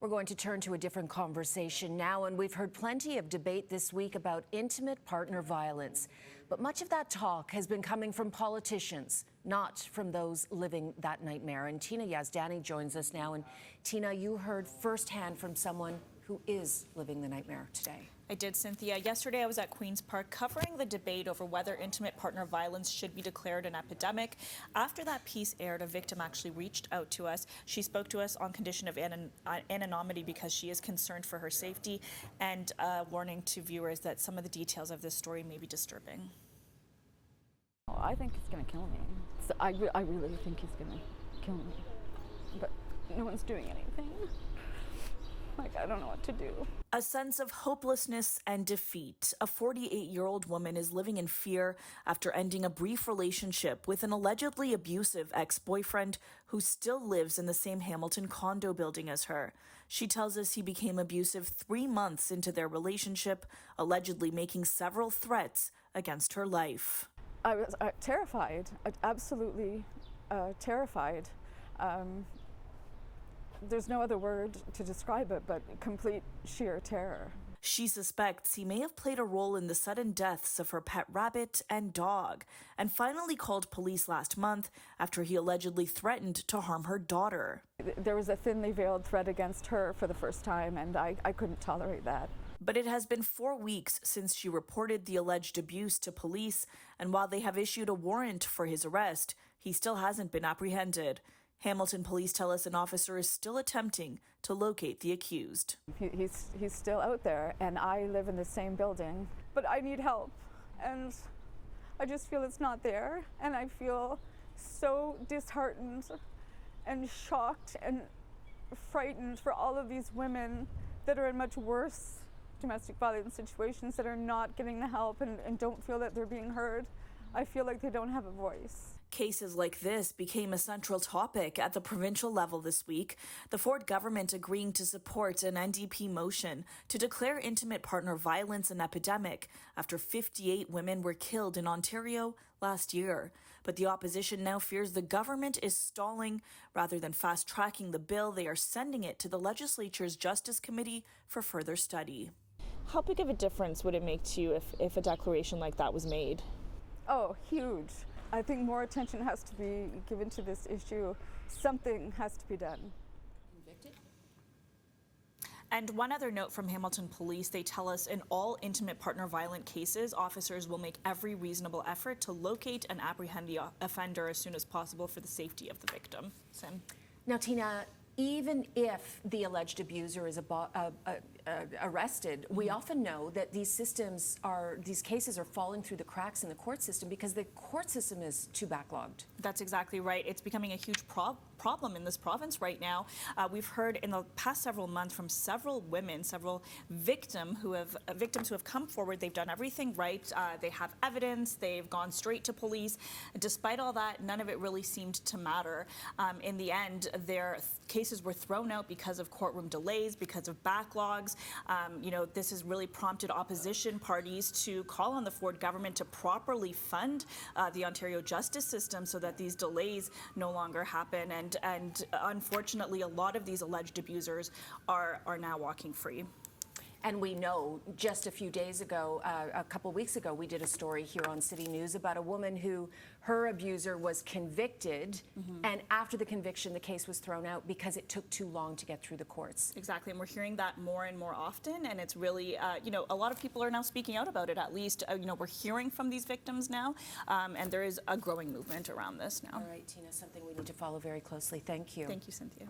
We're going to turn to a different conversation now, and we've heard plenty of debate this week about intimate partner violence. But much of that talk has been coming from politicians, not from those living that nightmare. And Tina Yazdani joins us now. And Tina, you heard firsthand from someone who is living the nightmare today. I did, Cynthia. Yesterday, I was at Queen's Park covering the debate over whether intimate partner violence should be declared an epidemic. After that piece aired, a victim actually reached out to us. She spoke to us on condition of anonymity because she is concerned for her safety, and warning to viewers that some of the details of this story may be disturbing. Oh, I think he's going to kill me. So I really think he's going to kill me. But no one's doing anything. Like, I don't know what to do. A sense of hopelessness and defeat. A 48-year-old woman is living in fear after ending a brief relationship with an allegedly abusive ex-boyfriend who still lives in the same Hamilton condo building as her. She tells us he became abusive 3 months into their relationship, allegedly making several threats against her life. I was terrified, absolutely terrified. There's no other word to describe it but complete sheer terror. She suspects he may have played a role in the sudden deaths of her pet rabbit and dog, and finally called police last month after he allegedly threatened to harm her daughter. There was a thinly veiled threat against her for the first time, and I couldn't tolerate that. But it has been 4 weeks since she reported the alleged abuse to police, and while they have issued a warrant for his arrest, he still hasn't been apprehended. Hamilton police tell us an officer is still attempting to locate the accused. He's still out there, and I live in the same building, but I need help, and I just feel it's not there, and I feel so disheartened and shocked and frightened for all of these women that are in much worse domestic violence situations that are not getting the help and don't feel that they're being heard. I feel like they don't have a voice. Cases like this became a central topic at the provincial level this week, the Ford government agreeing to support an NDP motion to declare intimate partner violence an epidemic after 58 women were killed in Ontario last year. But the opposition now fears the government is stalling. Rather than fast-tracking the bill, they are sending it to the legislature's Justice Committee for further study. How big of a difference would it make to you if a declaration like that was made? Oh, huge. I think more attention has to be given to this issue. Something has to be done. Convicted? And one other note from Hamilton Police, they tell us in all intimate partner violent cases, officers will make every reasonable effort to locate and apprehend the offender as soon as possible for the safety of the victim. Sim. Now, Tina, even if the alleged abuser is arrested, we often know that these cases are falling through the cracks in the court system because the court system is too backlogged. That's exactly right. It's becoming a huge problem in this province right now. We've heard in the past several months from several women, several victims who have come forward. They've done everything right. They have evidence. They've gone straight to police. Despite all that, none of it really seemed to matter. In the end, their cases were thrown out because of courtroom delays, because of backlogs. This has really prompted opposition parties to call on the Ford government to properly fund the Ontario justice system so that these delays no longer happen. And unfortunately, a lot of these alleged abusers are now walking free. And we know just a few days ago, a couple weeks ago, we did a story here on CityNews about a woman who her abuser was convicted, and after the conviction, the case was thrown out because it took too long to get through the courts. Exactly, and we're hearing that more and more often, and it's really, a lot of people are now speaking out about it, at least. We're hearing from these victims now, and there is a growing movement around this now. All right, Tina, something we need to follow very closely. Thank you. Thank you, Cynthia.